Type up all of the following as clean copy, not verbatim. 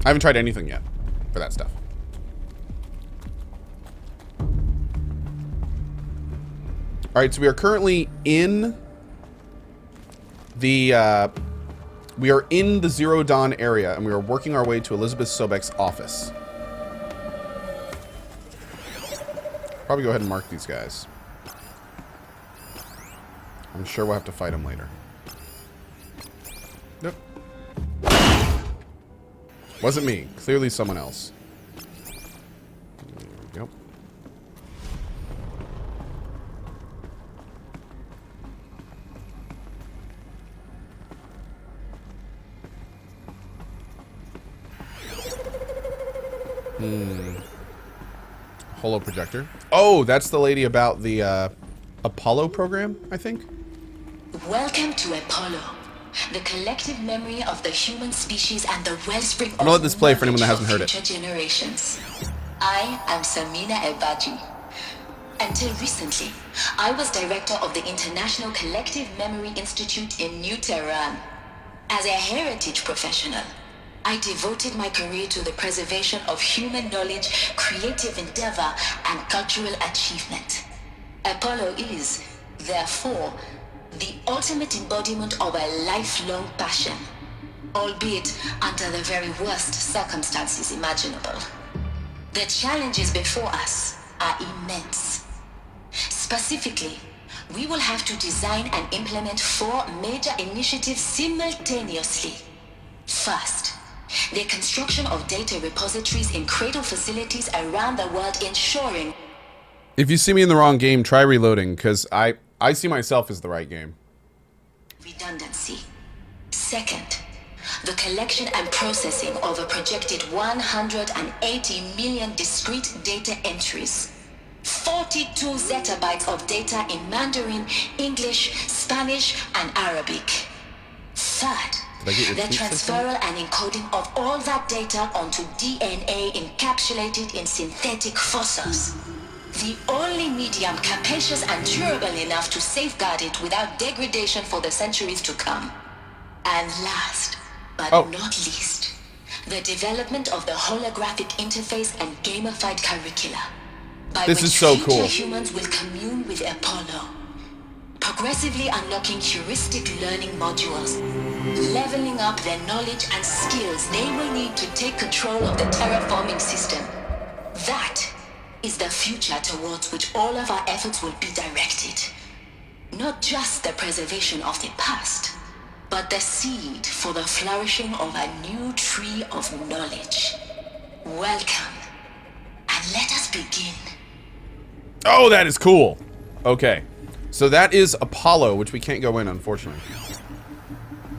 I haven't tried anything yet for that stuff. Alright, so we are currently in the, we are in the Zero Dawn area, and we are working our way to Elizabeth Sobek's office. Probably go ahead and mark these guys. I'm sure we'll have to fight them later. Nope. Wasn't me. Clearly someone else. There we go. Holo projector. Oh, that's the lady about the Apollo program, I think. Welcome to Apollo, the collective memory of the human species and the wellspring of I'm gonna let this play for anyone that hasn't heard it. future generations. I am Samina Ebaji. Until recently, I was director of the International Collective Memory Institute in New Tehran. As a heritage professional, I devoted my career to the preservation of human knowledge, creative endeavor, and cultural achievement. Apollo is, therefore, the ultimate embodiment of a lifelong passion, albeit under the very worst circumstances imaginable. The challenges before us are immense. Specifically, we will have to design and implement 4 major initiatives simultaneously. First, the construction of data repositories in Cradle facilities around the world, ensuring... If you see me in the wrong game, try reloading, because I see myself as the right game. redundancy. Second, the collection and processing of a projected 180 million discrete data entries. 42 zettabytes of data in Mandarin, English, Spanish, and Arabic. Third, the transferal and encoding of all that data onto DNA encapsulated in synthetic fossils. The only medium capacious and durable enough to safeguard it without degradation for the centuries to come. And last, but not least, the development of the holographic interface and gamified curricula. By this which is so future cool. humans will commune with Apollo, progressively unlocking heuristic learning modules, leveling up their knowledge and skills they will need to take control of the terraforming system. That is the future towards which all of our efforts will be directed. Not just the preservation of the past, but the seed for the flourishing of a new tree of knowledge. Welcome, and let us begin. Oh, that is cool. Okay. So that is Apollo, which we can't go in, unfortunately.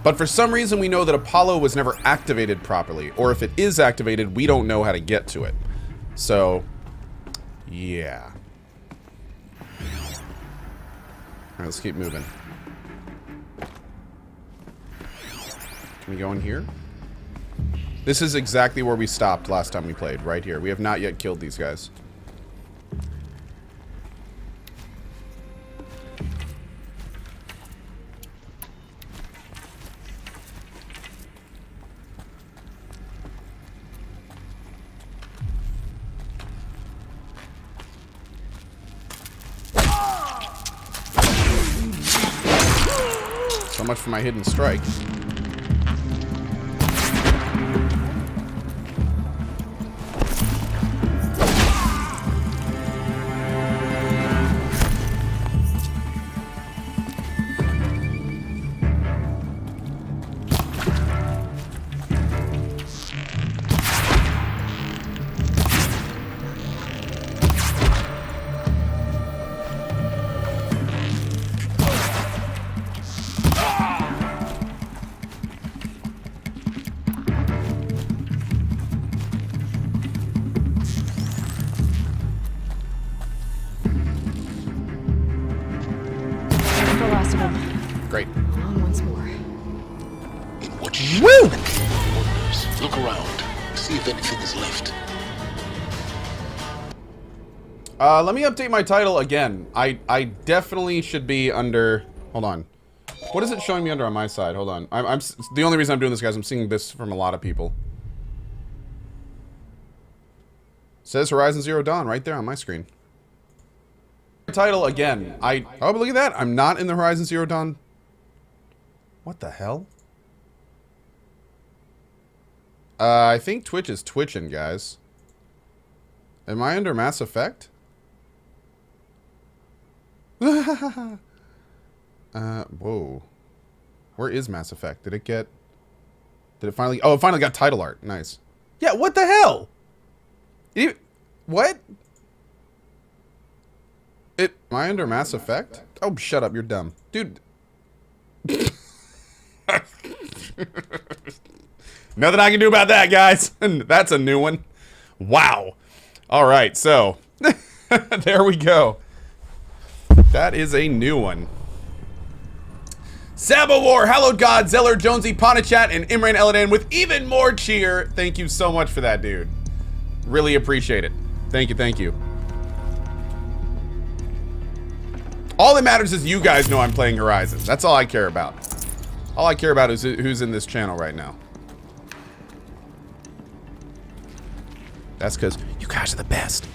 But for some reason, we know that Apollo was never activated properly. Or if it is activated, we don't know how to get to it. So, yeah. Alright, let's keep moving. Can we go in here? This is exactly where we stopped last time we played, right here. We have not yet killed these guys. So much for my hidden strike. Great. On once more. In what you Woo! look around, see if anything is left. Let me update my title again. I definitely should be under. Hold on. What is it showing me under on my side? Hold on. I'm the only reason I'm doing this, guys. I'm seeing this from a lot of people. Says Horizon Zero Dawn right there on my screen. Title again. Oh, but look at that. I'm not in the Horizon Zero Dawn. What the hell? I think Twitch is twitching, guys. Am I under Mass Effect? Whoa. Where is Mass Effect? Did it finally... Oh, it finally got title art. Nice. Yeah, what the hell? What? Am I under Mass Effect? Oh, shut up. You're dumb. Dude. Nothing I can do about that, guys. That's a new one. Wow. All right, so there we go. That is a new one. Sabo War, Hallowed God, Zeller, Jonesy, Ponachat, and Imran Eladan with even more cheer. Thank you so much for that, dude. Really appreciate it. Thank you, thank you. All that matters is you guys know I'm playing Horizon. That's all I care about. All I care about is who's in this channel right now. That's because you guys are the best.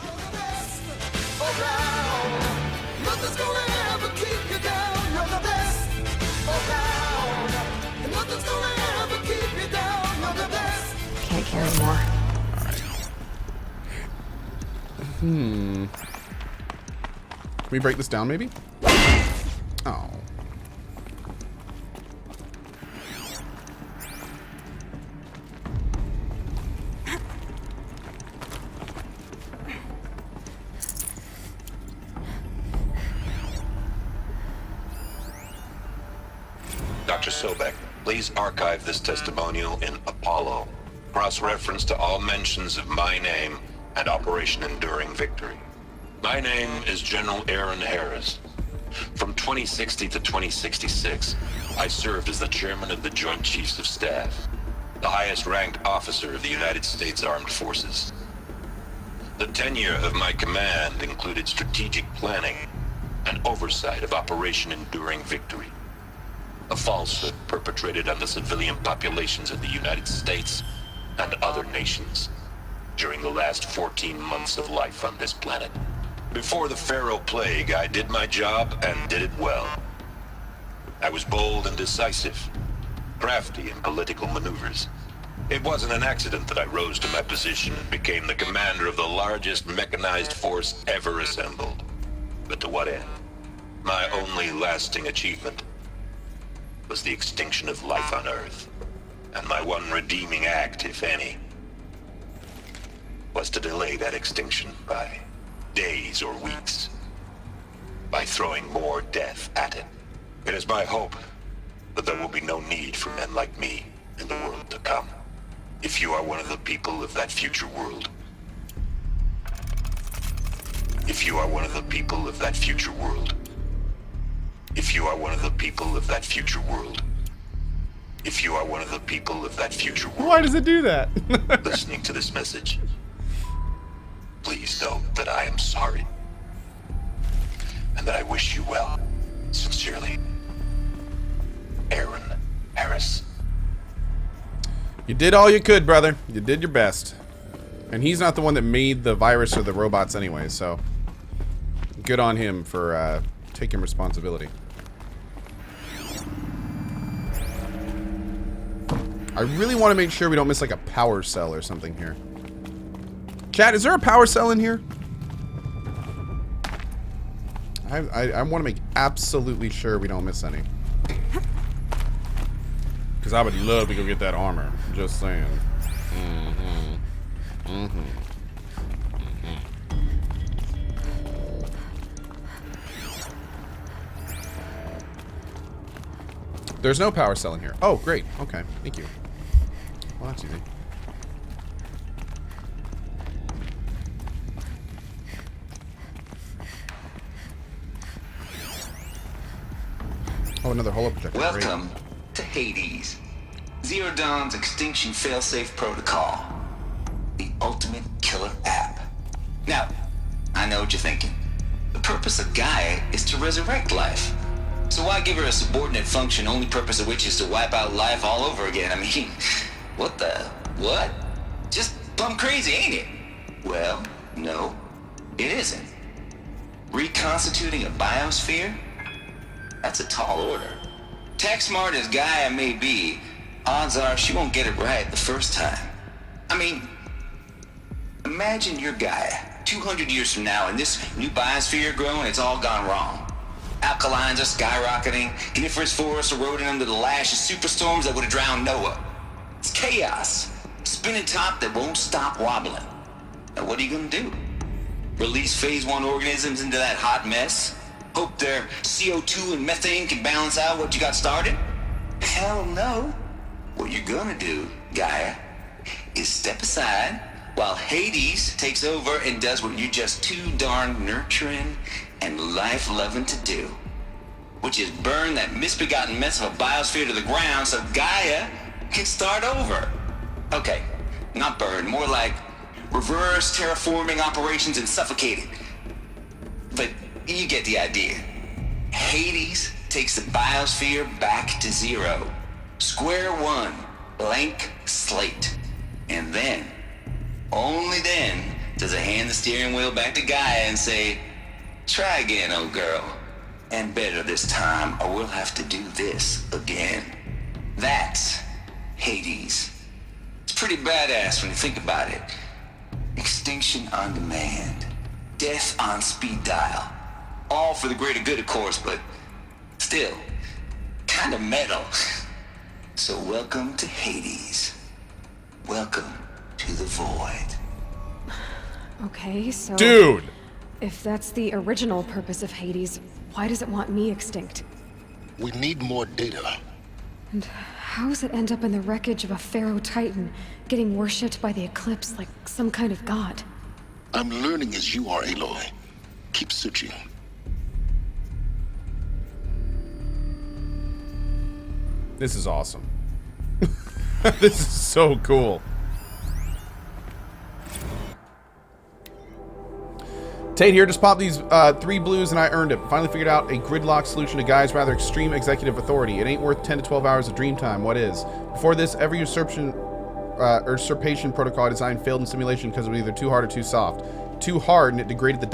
Can't carry more. Can we break this down, maybe? Oh. Dr. Sobek, please archive this testimonial in Apollo. Cross-reference to all mentions of my name and Operation Enduring Victory. My name is General Aaron Harris. From 2060 to 2066, I served as the chairman of the Joint Chiefs of Staff, the highest-ranked officer of the United States Armed Forces. The tenure of my command included strategic planning and oversight of Operation Enduring Victory, a falsehood perpetrated on the civilian populations of the United States and other nations during the last 14 months of life on this planet. Before the Faro Plague, I did my job and did it well. I was bold and decisive, crafty in political maneuvers. It wasn't an accident that I rose to my position and became the commander of the largest mechanized force ever assembled. But to what end? My only lasting achievement was the extinction of life on Earth. And my one redeeming act, if any, was to delay that extinction by days or weeks, by throwing more death at it. It is my hope that there will be no need for men like me in the world to come. If you are one of the people of that future world, if you are one of the people of that future world, if you are one of the people of that future world, if you are one of the people of that future world, why does it do that? listening to this message, please know that I am sorry and that I wish you well. Sincerely, Aaron Harris. You did all you could, brother. You did your best. And he's not the one that made the virus or the robots anyway, so good on him for taking responsibility. I really want to make sure we don't miss like a power cell or something here. Chat, is there a power cell in here? I want to make absolutely sure we don't miss any. Because I would love to go get that armor. Just saying. There's no power cell in here. Oh, great. Okay, thank you. Well, that's easy. Oh, another holo projector. Welcome to Hades. Zero Dawn's Extinction Failsafe Protocol. The ultimate killer app. Now, I know what you're thinking. The purpose of Gaia is to resurrect life. So why give her a subordinate function, only purpose of which is to wipe out life all over again? I mean, what? Just plumb crazy, ain't it? Well, No, it isn't. Reconstituting a biosphere? That's a tall order. Tech smart as Gaia may be, odds are she won't get it right the first time. I mean, imagine you're Gaia, 200 years from now, and this new biosphere growing, it's all gone wrong. Alkalines are skyrocketing, coniferous forests eroding under the lash of superstorms that would have drowned Noah. It's chaos, spinning top that won't stop wobbling. Now what are you gonna do? Release phase 1 organisms into that hot mess? Hope their CO2 and methane can balance out what you got started? Hell no. What you're gonna do, Gaia, is step aside while Hades takes over and does what you're just too darn nurturing and life-loving to do, which is burn that misbegotten mess of a biosphere to the ground so Gaia can start over. Okay, not burn, more like reverse terraforming operations and suffocating. But you get the idea. Hades takes the biosphere back to zero. Square one, blank slate. And then, only then, does it hand the steering wheel back to Gaia and say, try again, old girl. And better this time, or we'll have to do this again. That's Hades. It's pretty badass when you think about it. Extinction on demand. Death on speed dial. All for the greater good, of course, but still, kind of metal. So welcome to Hades. Welcome to the void. Okay, so... Dude! If that's the original purpose of Hades, why does it want me extinct? We need more data. And how does it end up in the wreckage of a Pharaoh Titan, getting worshipped by the Eclipse like some kind of god? I'm learning as you are, Aloy. Keep searching. This is awesome. This is so cool. Tate here, just popped these 3 blues and I earned it. Finally figured out a gridlock solution to Gaia's rather extreme executive authority. It ain't worth 10 to 12 hours of dream time. What is? Before this, every usurpation protocol I designed failed in simulation because it was either too hard or too soft. Too hard and it degraded the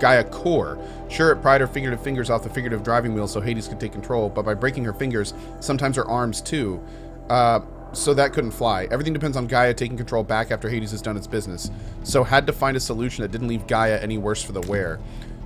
Gaia core. Sure, it pried her figurative fingers off the figurative driving wheel so Hades could take control, but by breaking her fingers, sometimes her arms too, so that couldn't fly. Everything depends on Gaia taking control back after Hades has done its business. So had to find a solution that didn't leave Gaia any worse for the wear.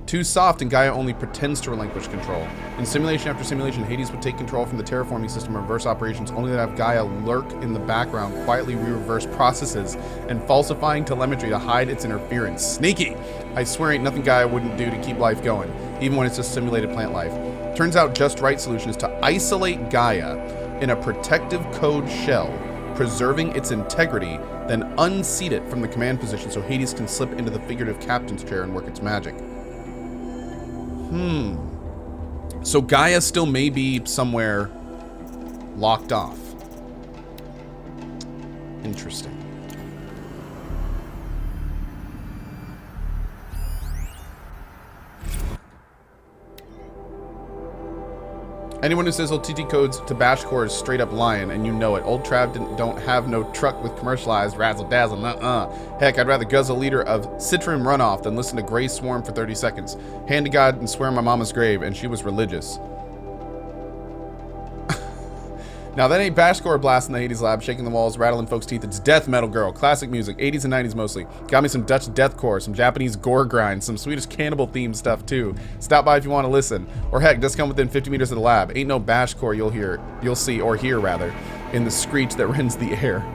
Too soft and Gaia only pretends to relinquish control. In simulation after simulation, Hades would take control from the terraforming system and reverse operations, only to have Gaia lurk in the background, quietly reverse processes, and falsifying telemetry to hide its interference. Sneaky! I swear ain't nothing Gaia wouldn't do to keep life going, even when it's just simulated plant life. Turns out just right solution is to isolate Gaia in a protective code shell, preserving its integrity, then unseat it from the command position so Hades can slip into the figurative captain's chair and work its magic. So Gaia still may be somewhere locked off. Interesting. Anyone who says OTT codes to bash core is straight up lying, and you know it. Old Trav don't have no truck with commercialized razzle dazzle. Heck, I'd rather guzzle a liter of citron runoff than listen to Grey Swarm for 30 seconds. Hand to God and swear on my mama's grave, and she was religious. Now that ain't bashcore blast in the Hades lab, shaking the walls, rattling folks' teeth. It's death metal, girl. Classic music, 80s and 90s mostly. Got me some Dutch deathcore, some Japanese gore grind, some Swedish cannibal themed stuff too. Stop by if you want to listen. Or heck, just come within 50 meters of the lab. Ain't no bashcore you'll see, or hear rather, in the screech that rends the air.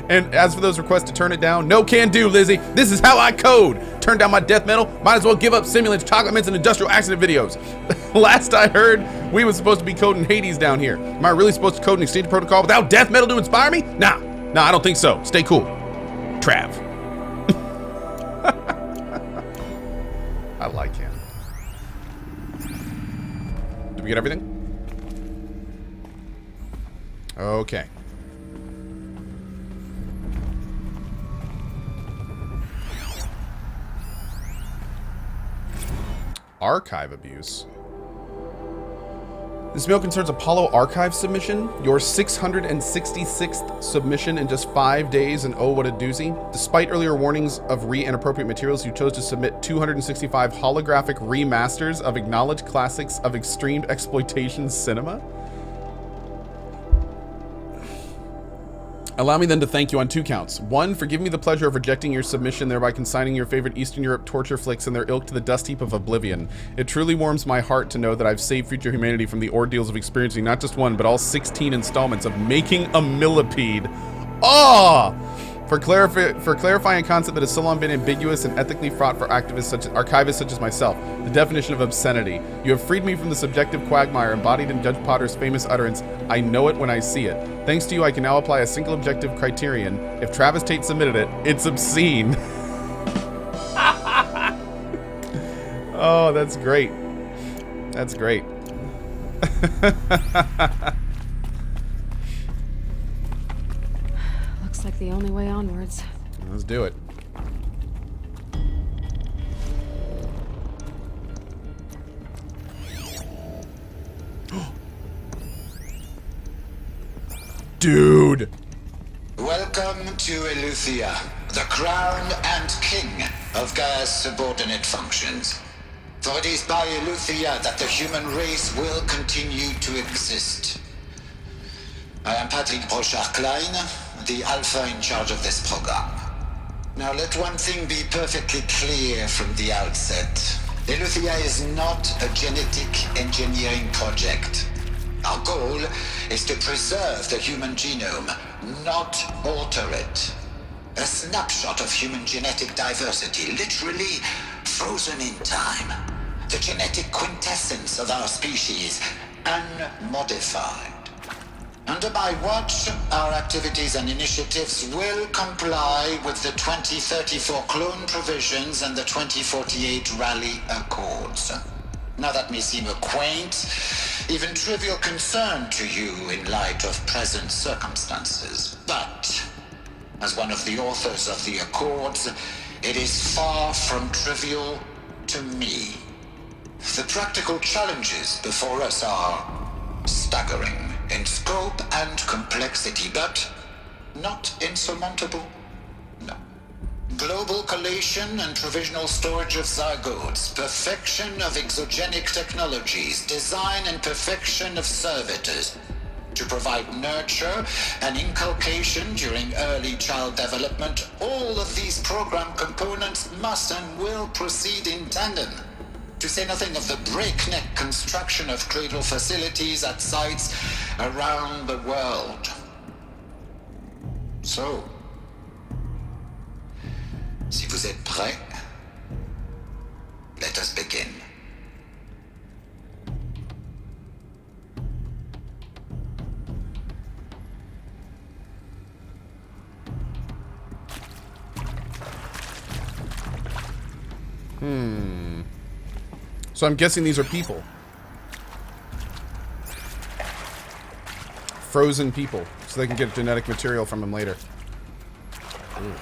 And as for those requests to turn it down, no can do, Lizzie. This is how I code. Turn down my death metal, might as well give up simulants, chocolate mints, and industrial accident videos. Last I heard, we was supposed to be coding Hades down here. Am I really supposed to code an exchange protocol without death metal to inspire me? Nah, I don't think so. Stay cool. Trav. I like him. Did we get everything? Okay. Archive abuse. This mail concerns Apollo Archive submission, your 666th submission in just 5 days, and oh, what a doozy. Despite earlier warnings of inappropriate materials, you chose to submit 265 holographic remasters of acknowledged classics of extreme exploitation cinema? Allow me then to thank you on 2 counts. 1, for giving me the pleasure of rejecting your submission, thereby consigning your favorite Eastern Europe torture flicks and their ilk to the dust heap of oblivion. It truly warms my heart to know that I've saved future humanity from the ordeals of experiencing not just one, but all 16 installments of making a millipede. Ah! For clarifying a concept that has so long been ambiguous and ethically fraught for archivists such as myself, the definition of obscenity. You have freed me from the subjective quagmire embodied in Judge Potter's famous utterance, "I know it when I see it." Thanks to you, I can now apply a single objective criterion. If Travis Tate submitted it, it's obscene. Oh, that's great. That's great. Looks like the only way onwards. Let's do it. Dude! Welcome to Eluthia, the crown and king of Gaia's subordinate functions. For it is by Eluthia that the human race will continue to exist. I am Patrick Brochard-Klein, the Alpha in charge of this program. Now let one thing be perfectly clear from the outset. Eluthia is not a genetic engineering project. Our goal is to preserve the human genome, not alter it. A snapshot of human genetic diversity, literally frozen in time. The genetic quintessence of our species, unmodified. Under my watch, our activities and initiatives will comply with the 2034 clone provisions and the 2048 Rally Accords. Now that may seem a quaint, even trivial concern to you in light of present circumstances, but as one of the authors of the Accords, it is far from trivial to me. The practical challenges before us are staggering in scope and complexity, but not insurmountable. No. Global collation and provisional storage of zygotes, perfection of exogenic technologies, design and perfection of servitors to provide nurture and inculcation during early child development. All of these program components must and will proceed in tandem. To say nothing of the breakneck construction of Cradle facilities at sites around the world. So, si vous êtes prêts, let us begin. So I'm guessing these are people. Frozen people, so they can get genetic material from them later. Ooh.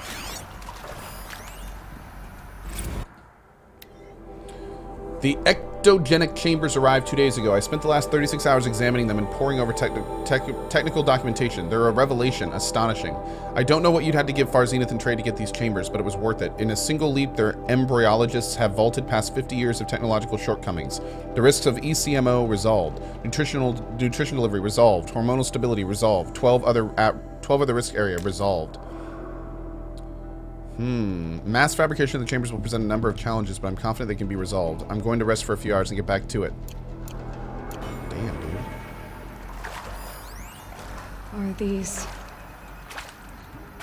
The ectogenic chambers arrived 2 days ago. I spent the last 36 hours examining them and poring over technical documentation. They're a revelation, astonishing. I don't know what you'd had to give Far Zenith and trade to get these chambers, but it was worth it. In a single leap, their embryologists have vaulted past 50 years of technological shortcomings. The risks of ECMO resolved. Nutrition delivery resolved. Hormonal stability resolved. 12 other risk area resolved. Mass fabrication of the chambers will present a number of challenges, but I'm confident they can be resolved. I'm going to rest for a few hours and get back to it. Damn, dude. Are these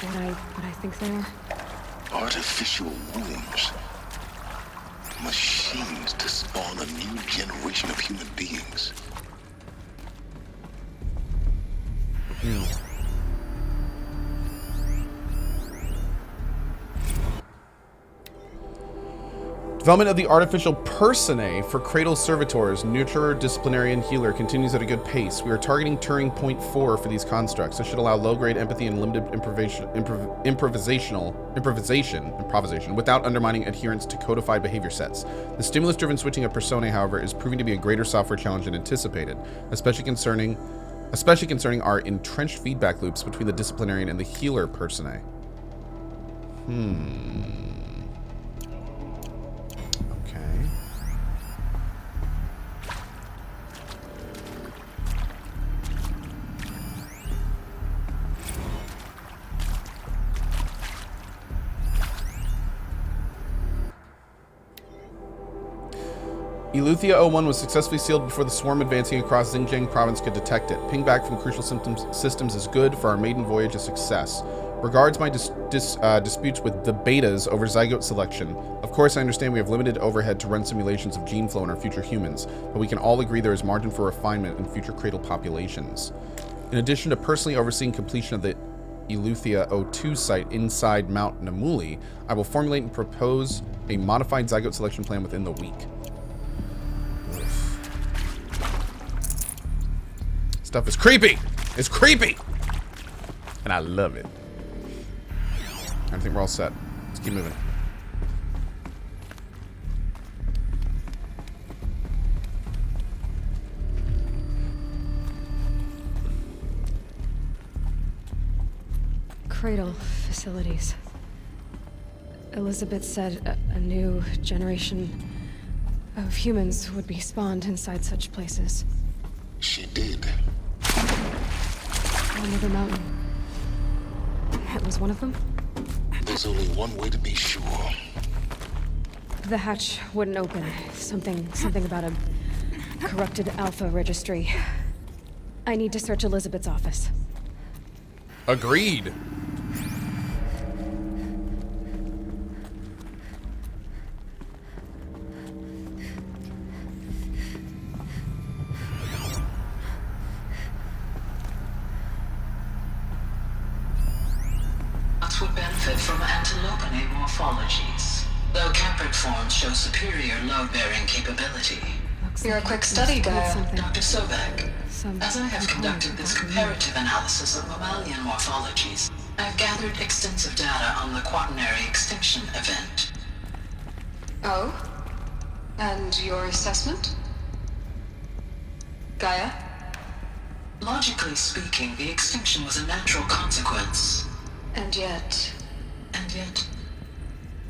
what I think they are? Artificial wombs. Machines to spawn a new generation of human beings. Development of the artificial personae for Cradle servitors, nurturer, disciplinarian, healer continues at a good pace. We are targeting Turing Point 4 for these constructs. This should allow low-grade empathy and limited improvisation without undermining adherence to codified behavior sets. The stimulus-driven switching of personae, however, is proving to be a greater software challenge than anticipated, especially concerning our entrenched feedback loops between the disciplinarian and the healer personae. Eluthia 01 was successfully sealed before the swarm advancing across Xinjiang province could detect it. Ping back from crucial systems is good for our maiden voyage a success. Regards my disputes with the betas over zygote selection. Of course, I understand we have limited overhead to run simulations of gene flow in our future humans, but we can all agree there is margin for refinement in future cradle populations. In addition to personally overseeing completion of the Eluthia 02 site inside Mount Namuli, I will formulate and propose a modified zygote selection plan within the week. Stuff is creepy. It's creepy. And I love it. I think we're all set. Let's keep moving. Cradle facilities. Elizabeth said a new generation of humans would be spawned inside such places. She did. Under the mountain. It was one of them? There's only one way to be sure. The hatch wouldn't open. Something about a corrupted alpha registry. I need to search Elizabeth's office. Agreed. Would benefit from antilopinae morphologies, though Caprid forms show superior load-bearing capability. You're a quick study, Gaia. Dr. Sobek, as I have conducted this comparative analysis of mammalian morphologies, I have gathered extensive data on the quaternary extinction event. Oh? And your assessment? Gaia? Logically speaking, the extinction was a natural consequence. And yet,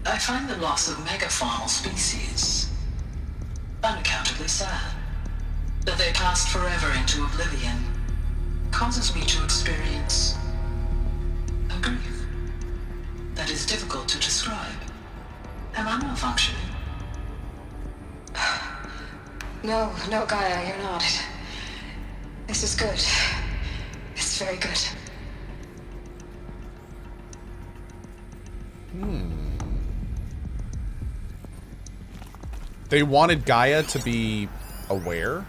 I find the loss of megafaunal species unaccountably sad. That they passed forever into oblivion causes me to experience a grief that is difficult to describe. Am I malfunctioning? no, Gaia, you're not. This is good. It's very good. They wanted Gaia to be aware?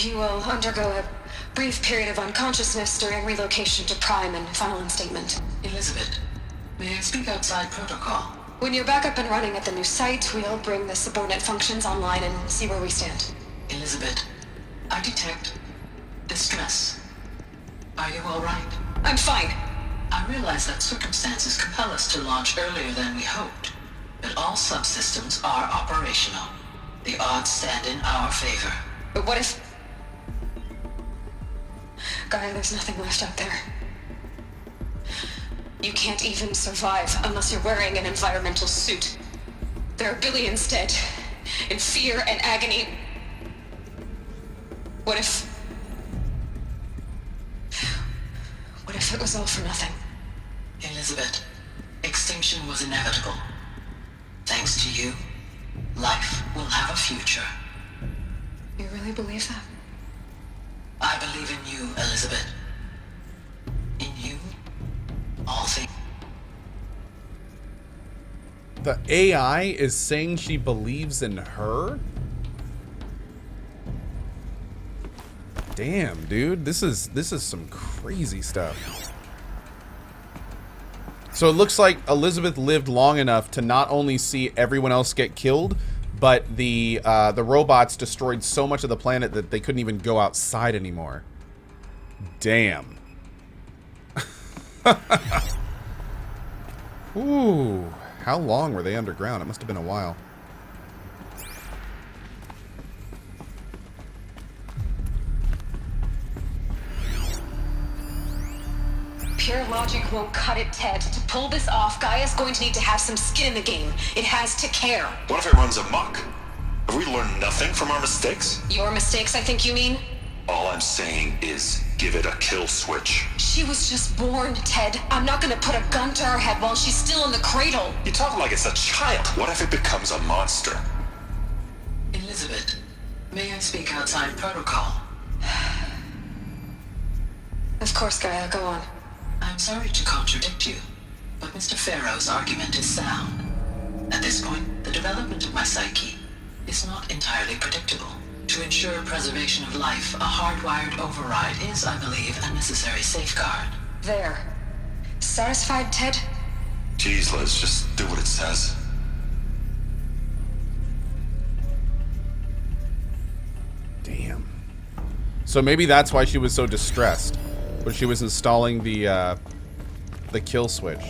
You will undergo a brief period of unconsciousness during relocation to Prime and final instatement. Elizabeth, may I speak outside protocol? When you're back up and running at the new site, we'll bring the subordinate functions online and see where we stand. Elizabeth, I detect distress. Are you all right? I'm fine. I realize that circumstances compel us to launch earlier than we hoped, but all subsystems are operational. The odds stand in our favor. But what if... Gaia, there's nothing left out there. You can't even survive unless you're wearing an environmental suit. There are billions dead, in fear and agony. What if it was all for nothing? Elizabeth, extinction was inevitable. Thanks to you, life will have a future. You really believe that? I believe in you, Elizabeth. In you, all things. The AI is saying she believes in her? Damn, dude. This is some crazy stuff. So it looks like Elizabeth lived long enough to not only see everyone else get killed, but the robots destroyed so much of the planet that they couldn't even go outside anymore. Damn. Ooh, how long were they underground? It must have been a while. Pure logic won't cut it, Ted. To pull this off, Gaia's going to need to have some skin in the game. It has to care. What if it runs amok? Have we learned nothing from our mistakes? Your mistakes, I think you mean? All I'm saying is give it a kill switch. She was just born, Ted. I'm not gonna put a gun to her head while she's still in the cradle. You talk like it's a child. What if it becomes a monster? Elizabeth, may I speak outside protocol? Of course, Gaia, go on. I'm sorry to contradict you, but Mr. Faro's argument is sound. At this point, the development of my psyche is not entirely predictable. To ensure preservation of life, a hardwired override is, I believe, a necessary safeguard. There. Satisfied, Ted? Jeez, Liz, just do what it says. Damn. So maybe that's why she was so distressed when she was installing the kill switch.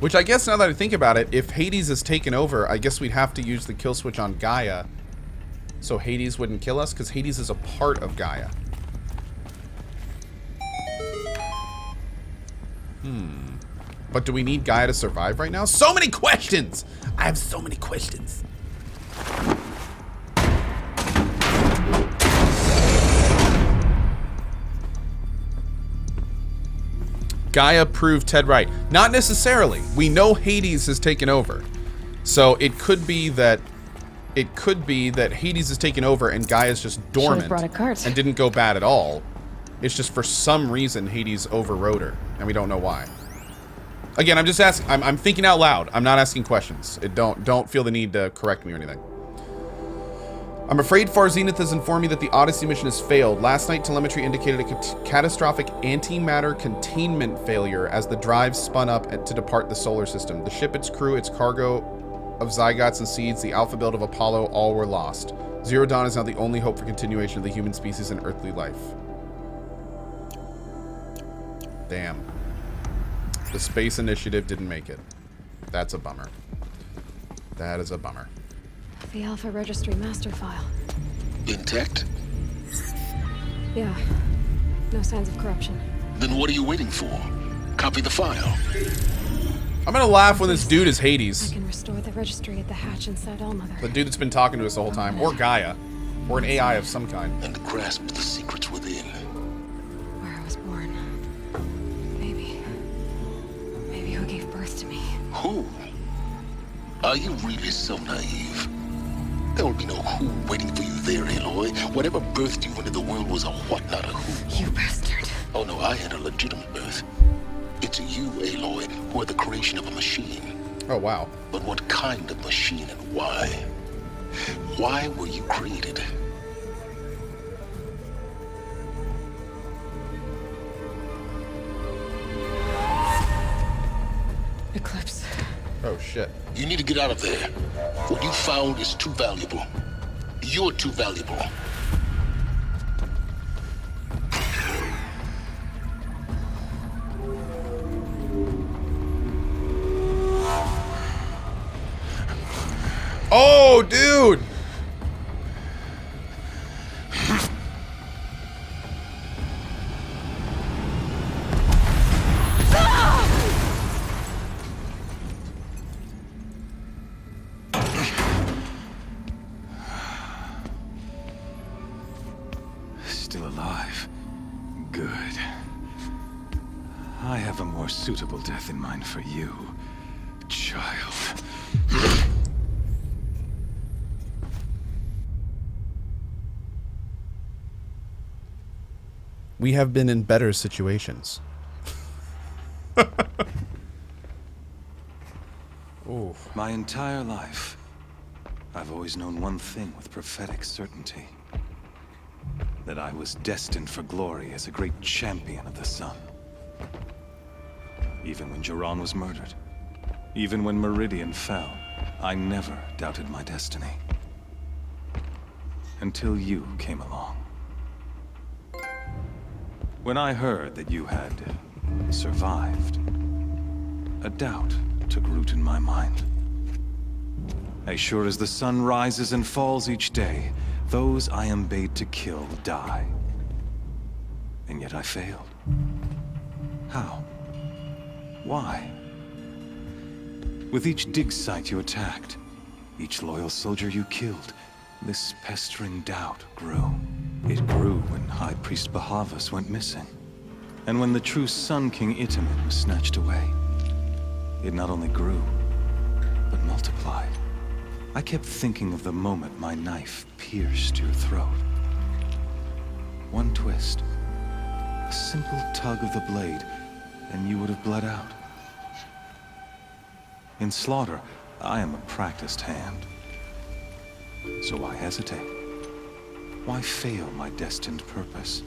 Which I guess now that I think about it, if Hades is taken over, I guess we'd have to use the kill switch on Gaia so Hades wouldn't kill us, because Hades is a part of Gaia. But do we need Gaia to survive right now? So many questions! I have so many questions. Gaia proved Ted right. Not necessarily. We know Hades has taken over. So it could be that Hades is taken over and Gaia's just dormant brought a cart. and didn't go bad at all. It's just for some reason Hades overrode her, and we don't know why. Again, I'm just asking. I'm thinking out loud. I'm not asking questions. Don't feel the need to correct me or anything. I'm afraid Far Zenith has informed me that the Odyssey mission has failed. Last night, telemetry indicated a catastrophic antimatter containment failure as the drive spun up to depart the solar system. The ship, its crew, its cargo of zygotes and seeds, the alpha build of Apollo, all were lost. Zero Dawn is now the only hope for continuation of the human species and earthly life. Damn. The Space Initiative didn't make it. That's a bummer. That is a bummer. The Alpha Registry master file. Intact? Yeah. No signs of corruption. Then what are you waiting for? Copy the file. I'm gonna laugh when this dude is I Hades. can restore the registry at the hatch inside Allmother. The dude that's been talking to us the whole time. Or Gaia. Or an AI of some kind. And grasp the secrets within. Where I was born. Maybe who gave birth to me. Who? Are you really so naive? There will be no who waiting for you there, Aloy. Whatever birthed you into the world was a what, not a who. You bastard. Oh no, I had a legitimate birth. It's you, Aloy, who are the creation of a machine. Oh, wow. But what kind of machine and why? Why were you created? Eclipse. Oh, shit. You need to get out of there. What you found is too valuable. You're too valuable. Oh, dude! Still alive. Good. I have a more suitable death in mind for you, child. We have been in better situations. Ooh. My entire life, I've always known one thing with prophetic certainty. That I was destined for glory as a great champion of the sun. Even when Jiran was murdered. Even when Meridian fell, I never doubted my destiny. Until you came along. When I heard that you had survived, a doubt took root in my mind. As sure as the sun rises and falls each day, those I am bade to kill die. And yet I failed. How? Why? With each dig site you attacked, each loyal soldier you killed, this pestering doubt grew. It grew when High Priest Bahavas went missing. And when the true Sun King Itamen was snatched away. It not only grew, but multiplied. I kept thinking of the moment my knife pierced your throat. One twist, a simple tug of the blade, and you would have bled out. In slaughter, I am a practiced hand. So why hesitate? Why fail my destined purpose?